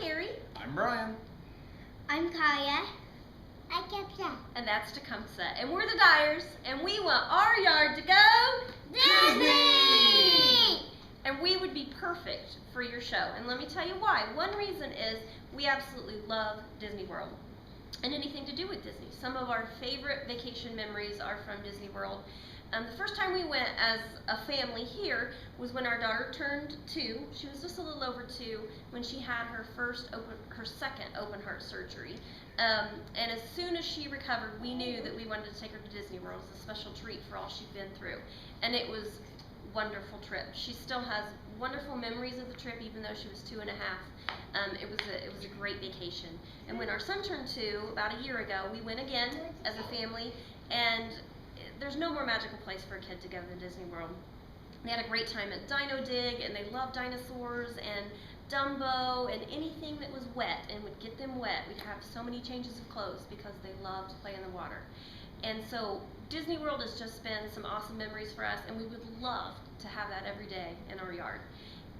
Carrie. I'm Brian. I'm Kaya. I'm Kepsa. And that's Tecumseh. And we're the Dyers, and we want our yard to go Disney! And we would be perfect for your show. And let me tell you why. One reason is we absolutely love Disney World and anything to do with Disney. Some of our favorite vacation memories are from Disney World. The first time we went as a family here was when our daughter turned 2. She was just a little over 2 when she had her second open heart surgery. And as soon as she recovered, we knew that we wanted to take her to Disney World. It was a special treat for all she'd been through. And it was a wonderful trip. She still has wonderful memories of the trip, even though she was 2 1/2. It was a great vacation. And when our son turned 2, about a year ago, we went again as a family, and there's no more magical place for a kid to go than Disney World. They had a great time at Dino Dig, and they loved dinosaurs and Dumbo and anything that was wet and would get them wet. We'd have so many changes of clothes because they loved to play in the water. And so Disney World has just been some awesome memories for us, and we would love to have that every day in our yard.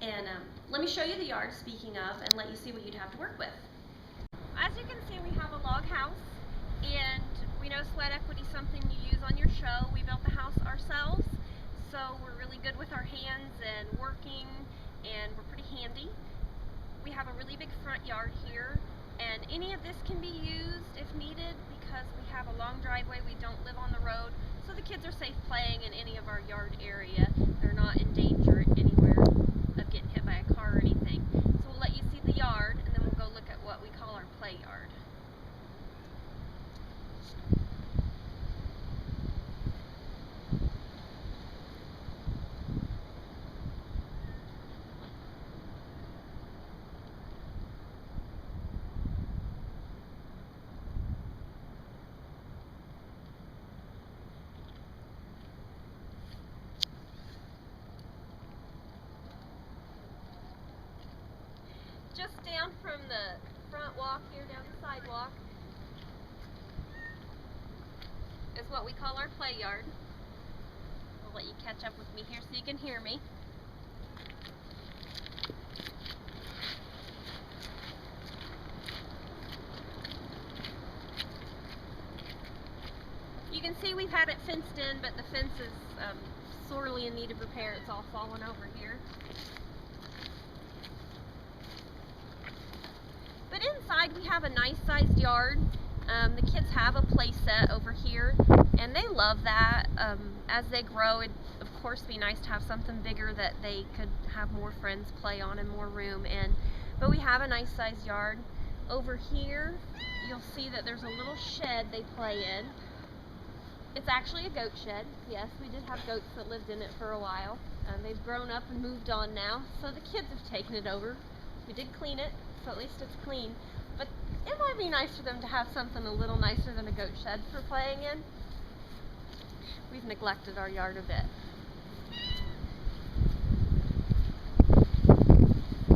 And let me show you the yard, speaking of, and let you see what you'd have to work with. As you can see, we have a log house, and we know sweat equity is something you use on your show. We built the house ourselves, so we're really good with our hands and working, and we're pretty handy. We have a really big front yard here, and any of this can be used if needed because we have a long driveway. We don't live on the road, so the kids are safe playing in any of our yard area. They're not in danger anywhere of getting hit by a car or anything. So we'll let you see the yard, and then we'll go look at what we call our play yard. Just down from the front walk here, down the sidewalk, is what we call our play yard. I'll let you catch up with me here so you can hear me. You can see we've had it fenced in, but the fence is sorely in need of repair. It's all fallen over here. But inside we have a nice sized yard. The kids have a play set over here, and they love that. As they grow, it'd of course be nice to have something bigger that they could have more friends play on and more room in. But we have a nice sized yard. Over here, you'll see that there's a little shed they play in. It's actually a goat shed. Yes, we did have goats that lived in it for a while. They've grown up and moved on now, so the kids have taken it over. We did clean it, so at least it's clean. But it might be nice for them to have something a little nicer than a goat shed for playing in. We've neglected our yard a bit.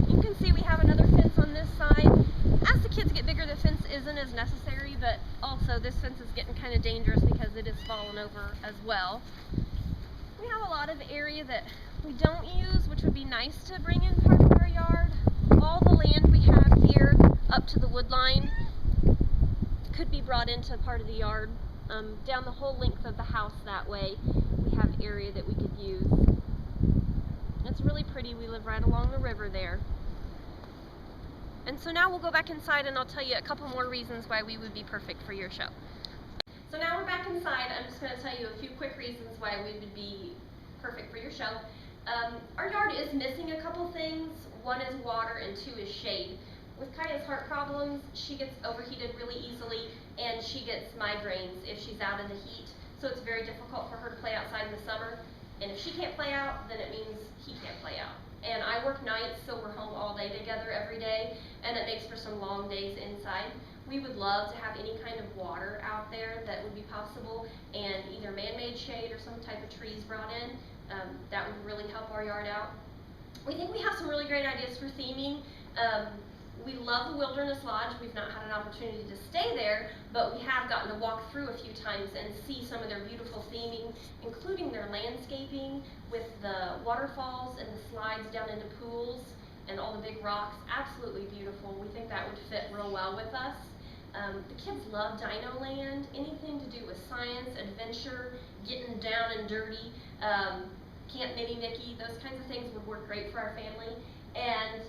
You can see we have another fence on this side. As the kids get bigger, the fence isn't as necessary, but also this fence is getting kind of dangerous because it is fallen over as well. We have a lot of area that we don't use, which would be nice to bring in part of our yard. All the land we have here up to the wood line could be brought into part of the yard. Down the whole length of the house that way, we have area that we could use. It's really pretty. We live right along the river there. And so now we'll go back inside, and I'll tell you a couple more reasons why we would be perfect for your show. So now we're back inside. I'm just going to tell you a few quick reasons why we would be perfect for your show. Our yard is missing a couple things. 1 is water, and 2 is shade. With Kaya's heart problems, she gets overheated really easily, and she gets migraines if she's out in the heat. So it's very difficult for her to play outside in the summer. And if she can't play out, then it means he can't play out. And I work nights, so we're home all day together every day, and it makes for some long days inside. We would love to have any kind of water out there that would be possible, and either man-made shade or some type of trees brought in. That would really help our yard out. We think we have some really great ideas for theming. We love the Wilderness Lodge. We've not had an opportunity to stay there, but we have gotten to walk through a few times and see some of their beautiful theming, including their landscaping with the waterfalls and the slides down into pools. and all the big rocks, absolutely beautiful. We think that would fit real well with us. The kids love Dino Land, anything to do with science, adventure, getting down and dirty, Camp Mini Mickey, those kinds of things would work great for our family. And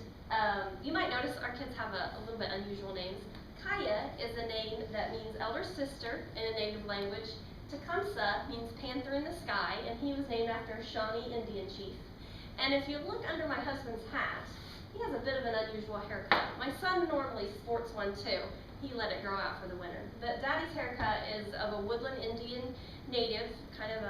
you might notice our kids have a little bit unusual names. Kaya is a name that means elder sister in a native language. Tecumseh means panther in the sky, and he was named after a Shawnee Indian chief. And if you look under my husband's hat, he has a bit of an unusual haircut. My son normally sports one too. He let it grow out for the winter. But Daddy's haircut is of a woodland Indian native, kind of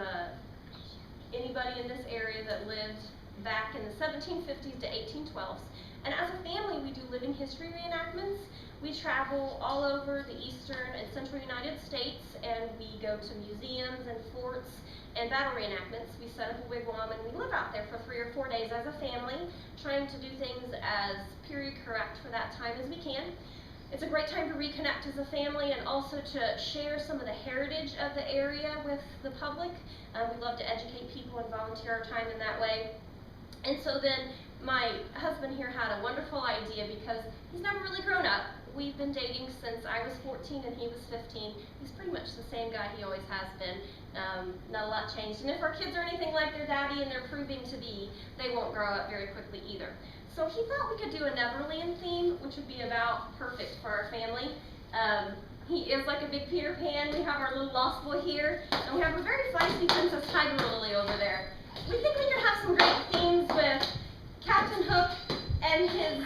anybody in this area that lived back in the 1750s to 1812s. And as a family, we do living history reenactments. We travel all over the eastern and central United States, and we go to museums and forts and battle reenactments. We set up a wigwam and we live out there for 3 or 4 days as a family, trying to do things as period correct for that time as we can. It's a great time to reconnect as a family and also to share some of the heritage of the area with the public. We love to educate people and volunteer our time in that way. And so then my husband here had a wonderful idea because he's never really grown up. We've been dating since I was 14 and he was 15. He's pretty much the same guy he always has been. Not a lot changed. And if our kids are anything like their daddy, and they're proving to be, they won't grow up very quickly either. So he thought we could do a Neverland theme, which would be about perfect for our family. He is like a big Peter Pan. We have our little lost boy here, and we have a very feisty Princess Tiger Lily over there. We think we could have some great themes with Captain Hook and his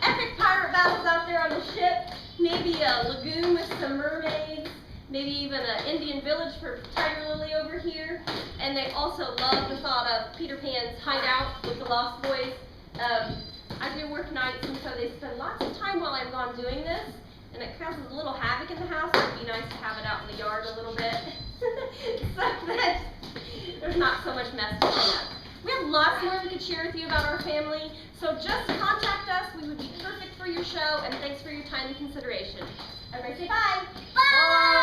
epic pirate battles out there on the ship, maybe a lagoon with some mermaids, maybe even an Indian village for Tiger Lily over here. And they also love the thought of Peter Pan's hideout with the Lost Boys. I do work nights, and so they spend lots of time while I'm gone doing this, and it causes a little havoc in the house. It'd be nice to have it out in the yard a little bit so that there's not so much mess to clean up. We have lots more we could share with you about our family, so just contact us. We would be perfect for your show, and thanks for your time and consideration. Everybody say bye. Bye.